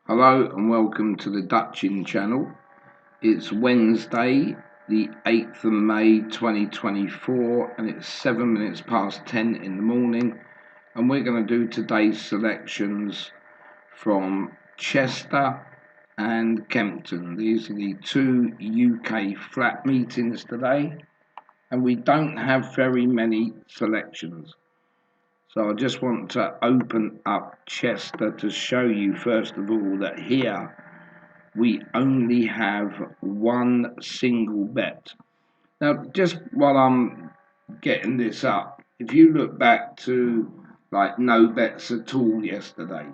Hello and welcome to the Dutchin channel. It's Wednesday, the 8th of May 2024, and it's 7 minutes past 10 in the morning. And we're going to do today's selections from Chester and Kempton. These are the two UK flat meetings today, and we don't have very many selections. So I just want to open up Chester to show you first of all that here we only have one single bet. Now, just while I'm getting this up, if you look back to like no bets at all yesterday,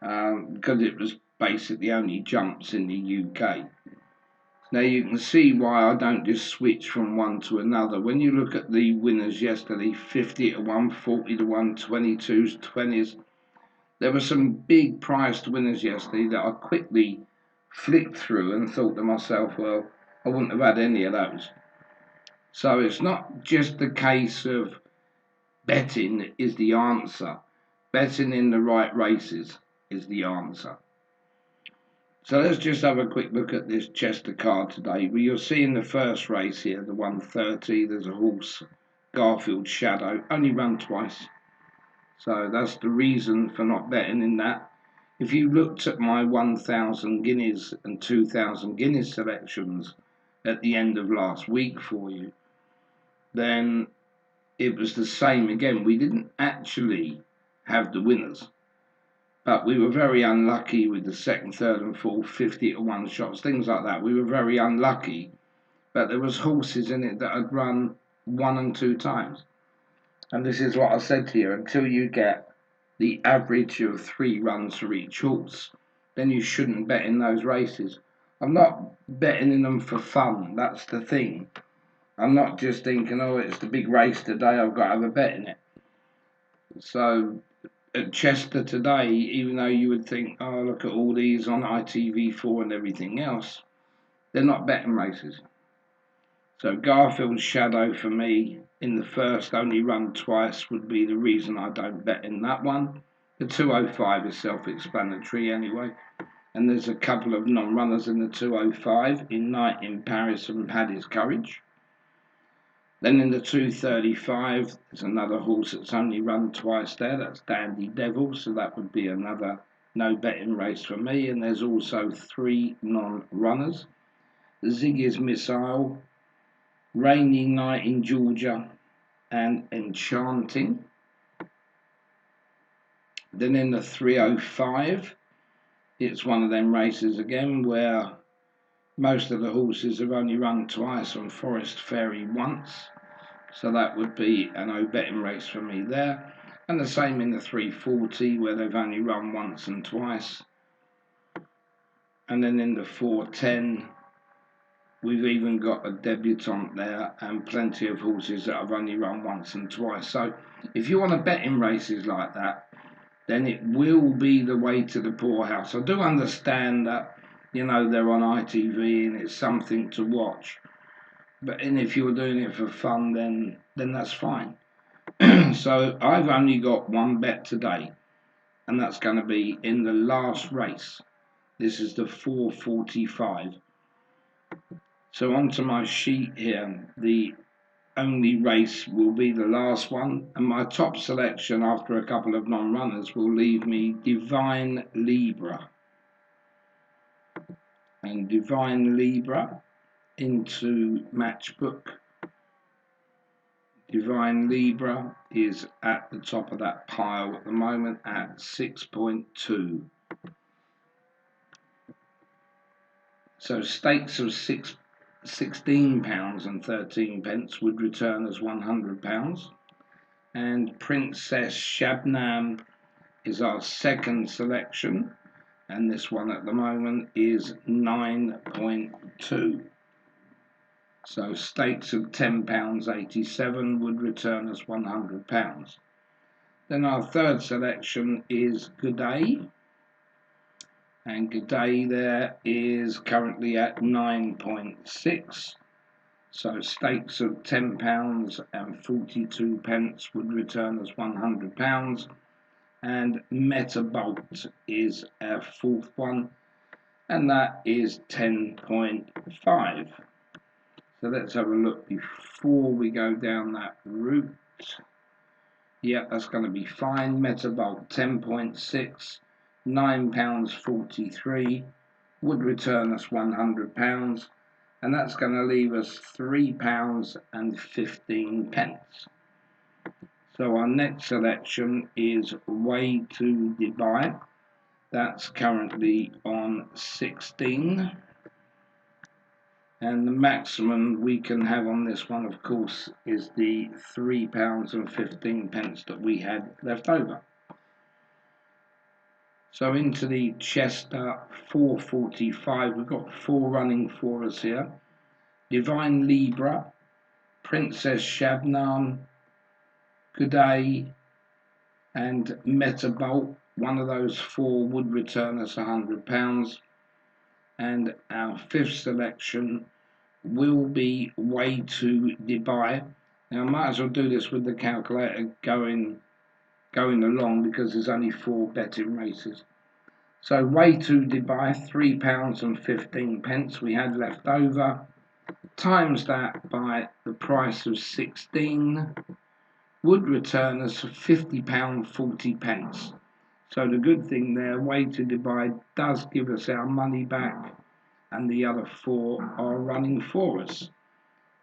because it was basically only jumps in the UK. Now you can see why I don't just switch from one to another. When you look at the winners yesterday, 50 to 1, 40 to 1, 22s, 20s, there were some big priced winners yesterday that I quickly flicked through and thought to myself, well, I wouldn't have had any of those. So it's not just the case of betting is the answer. Betting in the right races is the answer. So let's just have a quick look at this Chester card today. Well, you'll see in the first race here, the 130, there's a horse, Garfield Shadow, only run twice. So that's the reason for not betting in that. If you looked at my 1,000 guineas and 2,000 guineas selections at the end of last week for you, then it was the same again. We didn't actually have the winners, but we were very unlucky with the second, third and fourth 50 to 1 shots, things like that. We were very unlucky, but there was horses in it that had run 1 and 2 times. And this is what I said to you, until you get the average of 3 runs for each horse, then you shouldn't bet in those races. I'm not betting in them for fun, that's the thing. I'm not just thinking, oh, it's the big race today, I've got to have a bet in it. So at Chester today, even though you would think, oh, look at all these on ITV4 and everything else, they're not betting races. So Garfield's Shadow for me in the first, only run twice, would be the reason I don't bet in that one. The 205 is self-explanatory anyway. And there's a couple of non-runners in the 205, in Night in Paris and Paddy's Courage. Then in the 235, there's another horse that's only run twice there, that's Dandy Devil, so that would be another no betting race for me. And there's also 3 non-runners. Ziggy's Missile, Rainy Night in Georgia and Enchanting. Then in the 305, it's one of them races again where most of the horses have only run twice and Forest Fairy once. So that would be a no betting race for me there. And the same in the 340 where they've only run once and twice. And then in the 410, we've even got a debutante there and plenty of horses that have only run once and twice. So if you want to bet in races like that, then it will be the way to the poorhouse. I do understand that, you know, they're on ITV and it's something to watch. But if you're doing it for fun, then that's fine. So I've only got one bet today, and that's going to be in the last race. This is the 445. So onto my sheet here, the only race will be the last one, and my top selection after a couple of non-runners will leave me Divine Libra. And Divine Libra into Matchbook. Divine Libra is at the top of that pile at the moment at 6.2. So stakes of £16 and 13 pence would return as £100. And Princess Shabnam is our second selection, and this one at the moment is 9.2. So stakes of £10.87 would return as £100. Then our third selection is G'day, and G'day there is currently at 9.6. So stakes of £10 and 42 pence would return as £100. and Metabolt is our fourth one, and that is 10.5. So let's have a look before we go down that route. Yeah, that's going to be fine. Metabolt 10.6, £9.43, would return us £100, and that's going to leave us £3.15. So our next selection is Way to Dubai. That's currently on 16. And the maximum we can have on this one, of course, is the £3.15 that we had left over. So into the Chester 445, we've got 4 running for us here. Divine Libra, Princess Shabnam, Good Day, and Metabolt. One of those 4 would return us £100. And our fifth selection will be Way to Dubai. Now I might as well do this with the calculator going along, because there's only 4 betting races. So Way to Dubai, £3.15 we had left over, times that by the price of 16 would return us £50.40. So the good thing there, Way to Dubai does give us our money back, and the other 4 are running for us.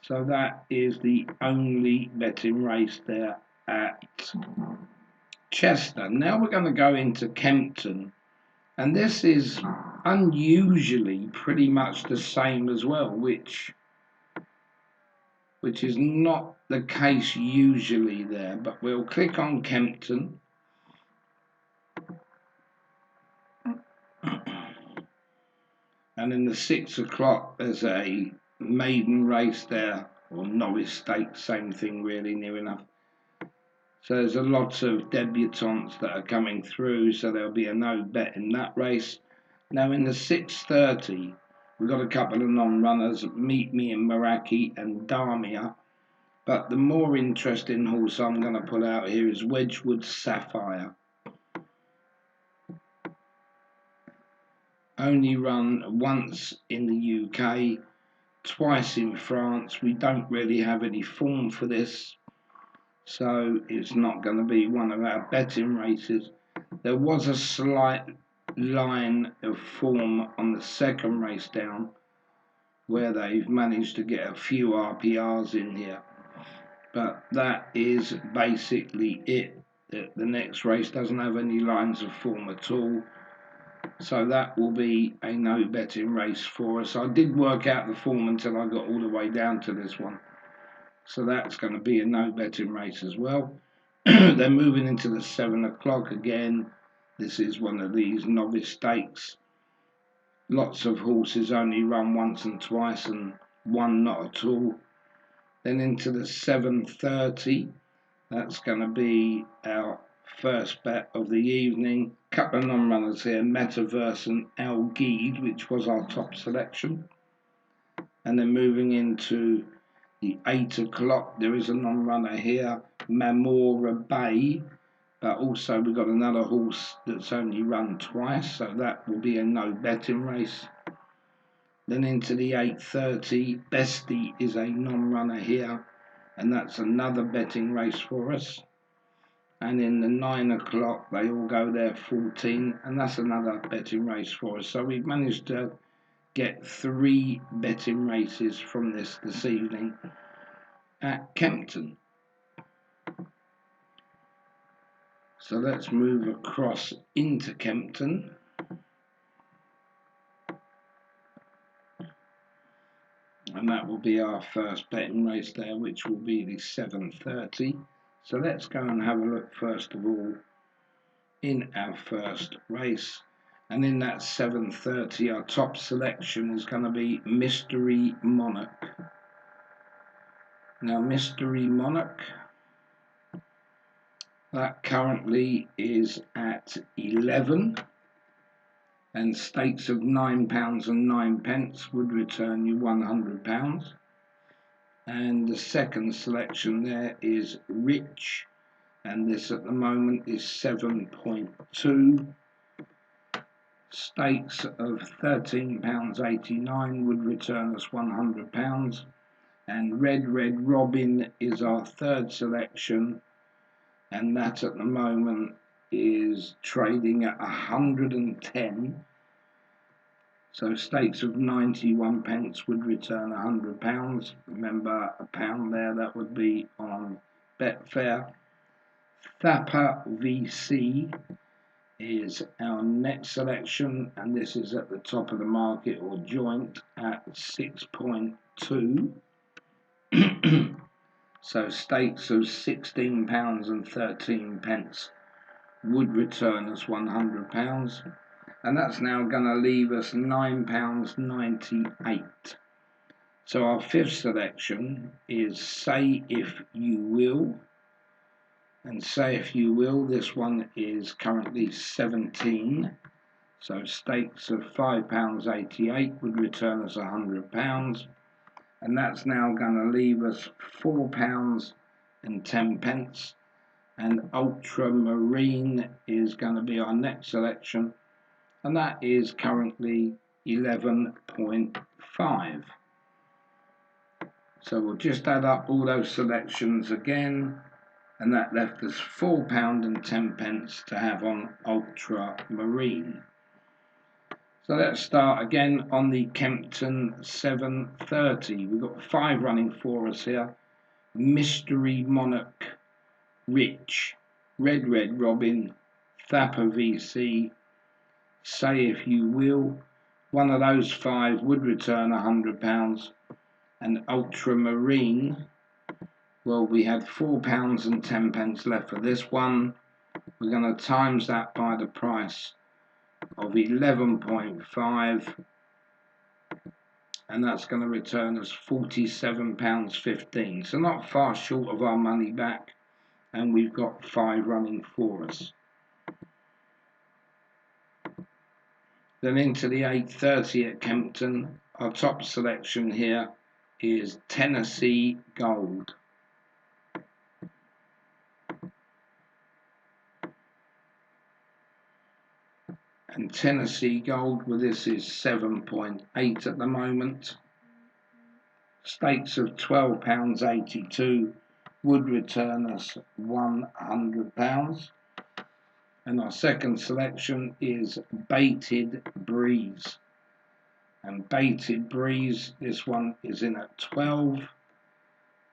So that is the only betting race there at Chester. Now we're going to go into Kempton, and this is unusually pretty much the same as well, which is not the case usually there. But we'll click on Kempton. And in the 6 o'clock there's a maiden race there, or Norris Stakes, same thing really, near enough. So there's a lot of debutantes that are coming through, so there'll be a no bet in that race. Now in the 6:30 we've got a couple of non-runners, Meet Me in Meraki and Damia. But the more interesting horse I'm going to pull out here is Wedgwood Sapphire. Only run once in the UK, twice in France. We don't really have any form for this, so it's not going to be one of our betting races. There was a slight line of form on the second race down, where they've managed to get a few RPRs in here, but that is basically it. The next race doesn't have any lines of form at all, so that will be a no betting race for us. I did work out the form until I got all the way down to this one, so that's going to be a no betting race as well. They're moving into the 7 o'clock again. This is one of these novice stakes. Lots of horses only run once and twice, and one not at all. Then into the 7:30, that's going to be our first bet of the evening. Couple of non-runners here, Metaverse and Al Gheed, which was our top selection. And then moving into the 8 o'clock, there is a non-runner here, Mamora Bay, but also we've got another horse that's only run twice, so that will be a no betting race. Then into the 8:30, Bestie is a non-runner here, and that's another betting race for us. And in the 9 o'clock, they all go there 14, and that's another betting race for us. So we've managed to get 3 betting races from this evening at Kempton. So let's move across into Kempton. And that will be our first betting race there, which will be the 7:30. So let's go and have a look first of all in our first race. And in that 7:30, our top selection is going to be Mystery Monarch. Now Mystery Monarch, that currently is at 11, and stakes of £9.09 would return you £100. And the second selection there is Rich, and this at the moment is 7.2. Stakes of £13.89 would return us £100, and Red Robin is our third selection, and that at the moment is trading at 110. So stakes of 91 pence would return £100. Remember, a pound there, that would be on Betfair. Thapper VC is our next selection, and this is at the top of the market or joint at 6.2. So stakes of £16.13 would return us £100, and that's now going to leave us £9.98. So our fifth selection is Say If You Will. And Say If You Will, this one is currently 17. So stakes of £5.88 would return us £100. And that's now going to leave us £4.10. And Ultramarine is going to be our next selection. And that is currently 11.5. So we'll just add up all those selections again. And that left us £4.10 to have on Ultramarine. So let's start again on the Kempton 730. We've got 5 running for us here. Mystery Monarch, Rich, Red Robin, Thapper VC, Say If You Will. One of those 5 would return £100. And Ultramarine, well, we had £4.10 left for this one. We're going to times that by the price of 11.5, and that's going to return us £47.15. So not far short of our money back, and we've got 5 running for us. Then into the 830 at Kempton. Our top selection here is Tennessee Gold. And Tennessee Gold, well, this is 7.8 at the moment. Stakes of £12.82 would return us £100. And our second selection is Baited Breeze. And Baited Breeze, this one is in at 12.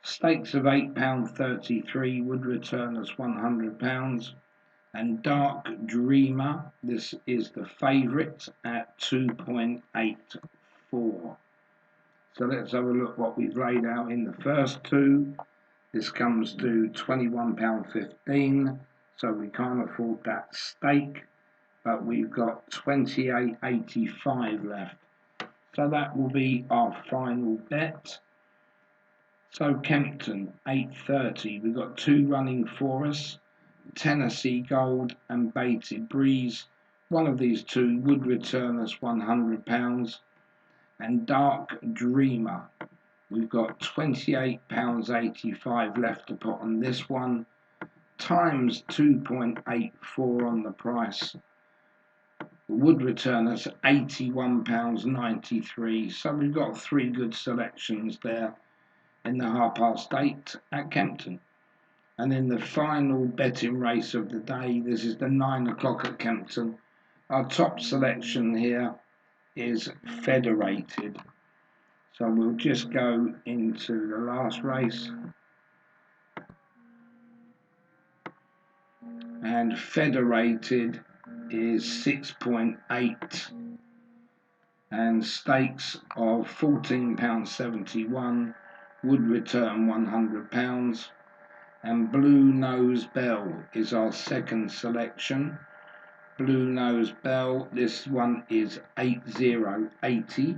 Stakes of £8.33 would return us £100. And Dark Dreamer, this is the favourite at 2.84. So let's have a look what we've laid out in the first 2. This comes to £21.15, so we can't afford that stake, but we've got £28.85 left. So that will be our final bet. So Kempton, 830, we've got 2 running for us. Tennessee Gold and Baited Breeze. One of these 2 would return us £100. And Dark Dreamer, we've got £28.85 left to put on this one, times 2.84 on the price, would return us £81.93. So we've got 3 good selections there in the 8:30 at Kempton. And in the final betting race of the day, this is the 9 o'clock at Kempton. Our top selection here is Federated. So we'll just go into the last race. And Federated is 6.8. And stakes of £14.71 would return £100. And Blue Nose Bell is our second selection. Blue Nose Bell, this one is 8080.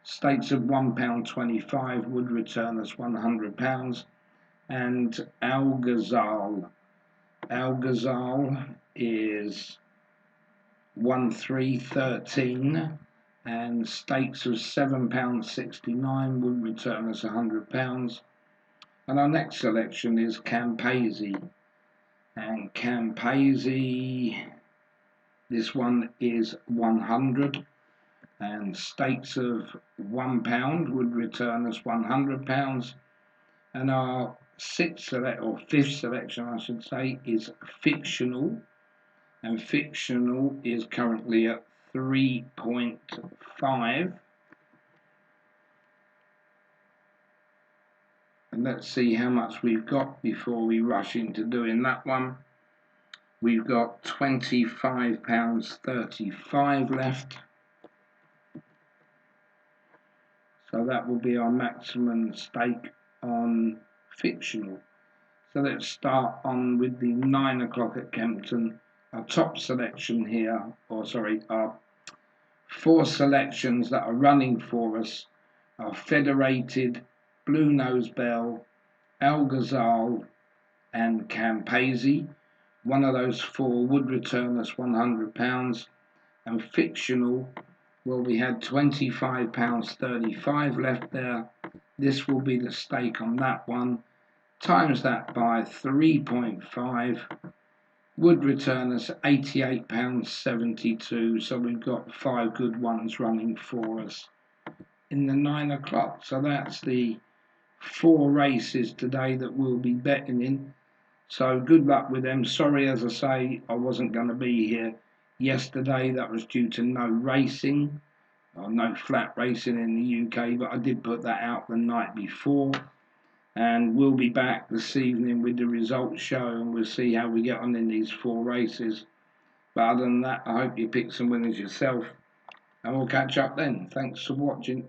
Stakes of £1.25 would return us £100. And Algazal is 1313, and stakes of £7.69 would return us £100. And our next selection is Campese. And Campese, this one is 100, and stakes of £1 would return us £100. And our fifth selection, I should say, is fictional, and fictional is currently at 3.5. And let's see how much we've got before we rush into doing that one. We've got £25.35 left. So that will be our maximum stake on fictional. So let's start on with the 9 o'clock at Kempton. Our top selection here, our 4 selections that are running for us are Federated, Blue Nose Bell, Algazal, and Campese. One of those 4 would return us £100. And fictional, well, we had £25.35 left there. This will be the stake on that one. Times that by 3.5 would return us £88.72. So we've got 5 good ones running for us in the 9 o'clock. So that's the 4 races today that we'll be betting in. So good luck with them. Sorry, as I say, I wasn't going to be here yesterday. That was due to no racing, or no flat racing in the UK, but I did put that out the night before. And we'll be back this evening with the results show, and we'll see how we get on in these 4 races. But other than that, I hope you pick some winners yourself, and we'll catch up then. Thanks for watching.